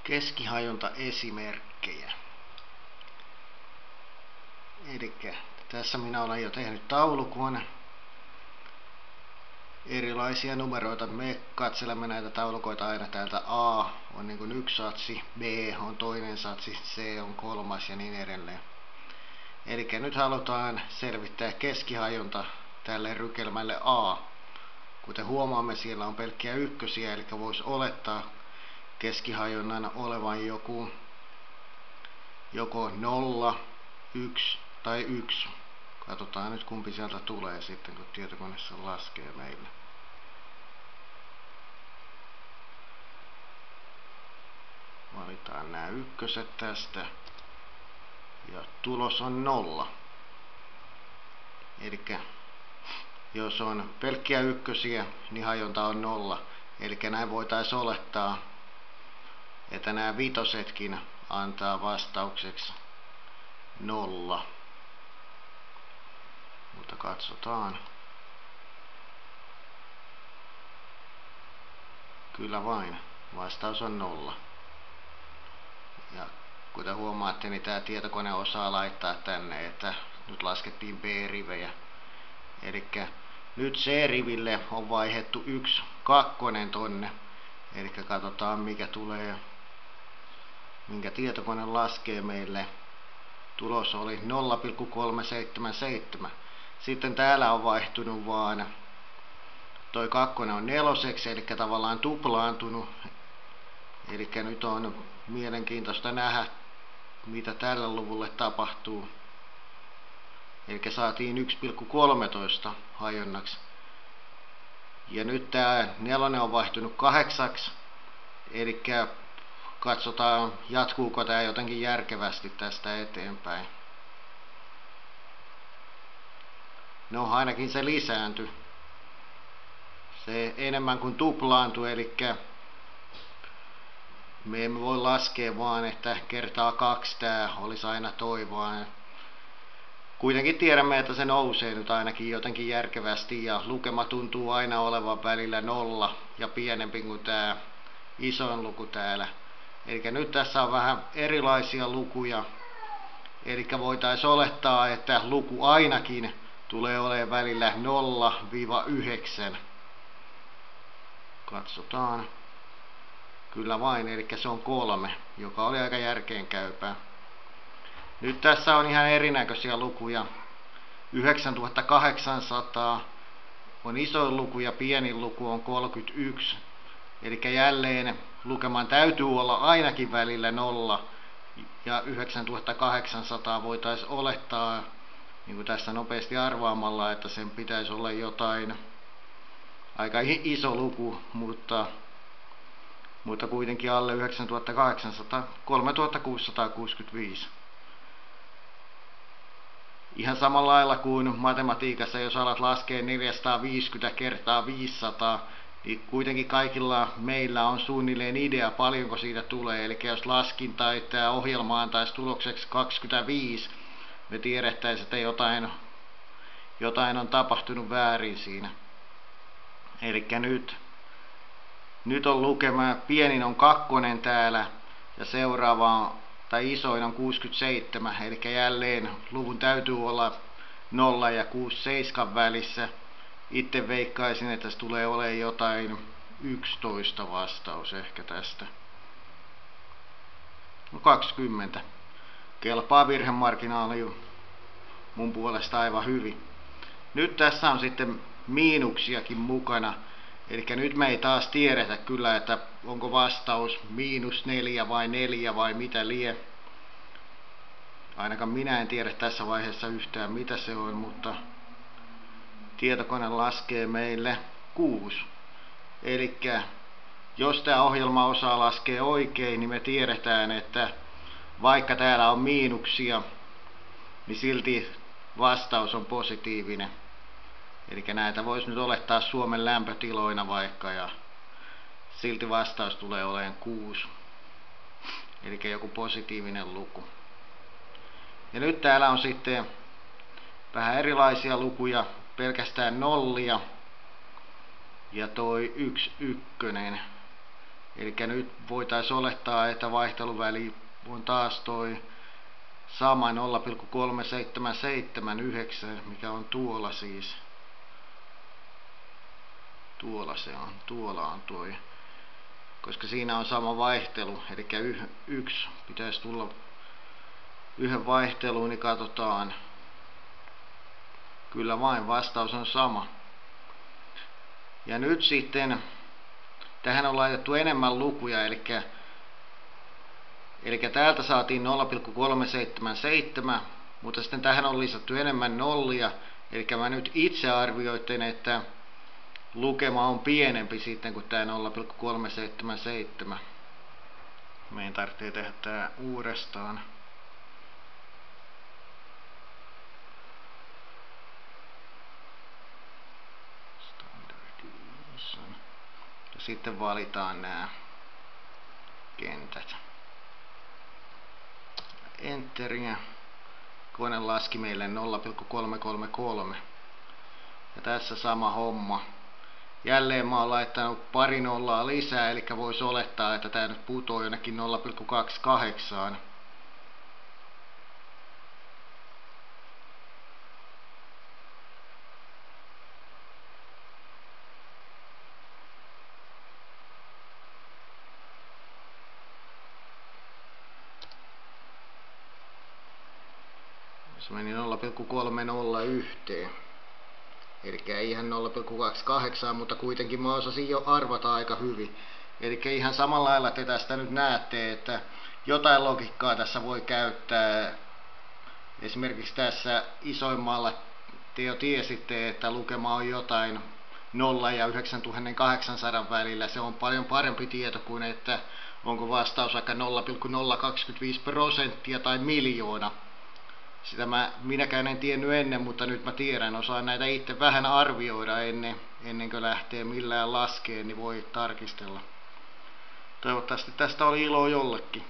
keskihajonta esimerkkejä. Eli tässä minä olen jo tehnyt taulukon. Erilaisia numeroita. Me katselemme näitä taulukoita aina täältä. A on niin kuin yksi satsi, B on toinen satsi, C on kolmas ja niin edelleen. Eli nyt halutaan selvittää keskihajonta tälle rykelmälle A. Kuten huomaamme, siellä on pelkkiä ykkösiä, eli voisi olettaa keskihajonnan olevan joko 0, 1 tai 1. Katsotaan nyt kumpi sieltä tulee sitten, kun tietokoneessa laskee meille. Valitaan nämä ykköset tästä. Ja tulos on 0. Eli jos on pelkkiä ykkösiä, niin hajonta on 0. Eli näin voitaisiin olettaa, että nämä vitosetkin antaa vastaukseksi 0. Mutta katsotaan. Kyllä vain. Vastaus on 0. Ja kuten huomaatte, niin tämä tietokone osaa laittaa tänne, että nyt laskettiin B-rivejä. Eli nyt C-riville on vaihdettu 1, 2 tonne. Eli katsotaan mikä tulee, minkä tietokone laskee meille. Tulos oli 0,377. Sitten täällä on vaihtunut vaan toi 2 on 4, eli tavallaan tuplaantunut. Eli nyt on mielenkiintoista nähdä, mitä tällä luvulle tapahtuu. Eli saatiin 1,13 hajonnaksi. Ja nyt tämä 4 on vaihtunut 8. Eli katsotaan, jatkuuko tämä jotenkin järkevästi tästä eteenpäin. No ainakin se lisääntyi. Se enemmän kuin tuplaantui, eli me emme voi laskea vaan, että kertaa 2 tämä olisi aina toi, vaan kuitenkin tiedämme, että se nousee nyt ainakin jotenkin järkevästi ja lukema tuntuu aina olevan välillä 0 ja pienempi kuin tämä isoin luku täällä. Eli nyt tässä on vähän erilaisia lukuja. Eli voitaisiin olettaa, että luku ainakin tulee olemaan välillä 0-9. Katsotaan. Kyllä vain, eli se on 3, joka oli aika järkeenkäypää. Nyt tässä on ihan erinäköisiä lukuja. 9800 on isoin luku ja pienin luku on 31. Eli jälleen lukeman täytyy olla ainakin välillä 0 ja 9800 voitaisiin olettaa, niin kuin tässä nopeasti arvaamalla, että sen pitäisi olla jotain aika iso luku, mutta kuitenkin alle 9800, 3665. Ihan samalla lailla kuin matematiikassa, jos alat laskea 450 kertaa 500, niin kuitenkin kaikilla meillä on suunnilleen idea, paljonko siitä tulee. Eli jos laskin tai tämä ohjelma antaisi tulokseksi 25, me tiedettäisiin, että jotain on tapahtunut väärin siinä. Eli nyt on lukema, pienin on 2 täällä ja seuraava tai isoin on 67, eli jälleen luvun täytyy olla 0 ja 67 välissä. Itse veikkaisin, että se tulee olemaan jotain 11 vastaus ehkä tästä. No 20. Kelpaa virhemarginaali mun puolesta aivan hyvin. Nyt tässä on sitten miinuksiakin mukana. Eli nyt me ei taas tiedetä kyllä, että onko vastaus -4 vai 4 vai mitä lie. Ainakaan minä en tiedä tässä vaiheessa yhtään mitä se on, mutta tietokone laskee meille 6. Eli jos tämä ohjelma osaa laskea oikein, niin me tiedetään, että vaikka täällä on miinuksia, niin silti vastaus on positiivinen. Eli näitä voisi nyt olettaa Suomen lämpötiloina vaikka, ja silti vastaus tulee olemaan 6. Eli joku positiivinen luku. Ja nyt täällä on sitten vähän erilaisia lukuja, pelkästään nollia ja toi 1 ykkönen. Eli nyt voitaisiin olettaa, että vaihteluväli on taas toi sama 0,3779, mikä on tuolla siis. Tuolla on toi. Koska siinä on sama vaihtelu, eli yksi pitäisi tulla yhden vaihteluun, niin katsotaan. Kyllä vain, vastaus on sama. Ja nyt sitten tähän on laitettu enemmän lukuja, eli täältä saatiin 0,377, mutta sitten tähän on lisätty enemmän nollia, eli mä nyt itse arvioitin, että lukema on pienempi sitten kuin tämä 0,377. Meidän tarvitsee tehdä tää uudestaan. Ja sitten valitaan nämä kentät. Enteriä. Kone laski meille 0,333. Ja tässä sama homma. Jälleen mä oon laittanut pari nollaa lisää, eli voisi olettaa, että tää nyt putoo jonnekin 0,28. Se meni 0,301. Eli ei ihan 0,28, mutta kuitenkin mä osasin jo arvata aika hyvin. Eli ihan samalla lailla te tästä nyt näette, että jotain logiikkaa tässä voi käyttää. Esimerkiksi tässä isoimmalla te jo tiesitte, että lukema on jotain 0 ja 9800 välillä. Se on paljon parempi tieto kuin, että onko vastaus vaikka 0,025% tai miljoona. Sitä minäkään en tiennyt ennen, mutta nyt mä tiedän, osaan näitä itse vähän arvioida ennen kuin lähtee millään laskeen, niin voi tarkistella. Toivottavasti tästä oli ilo jollekin.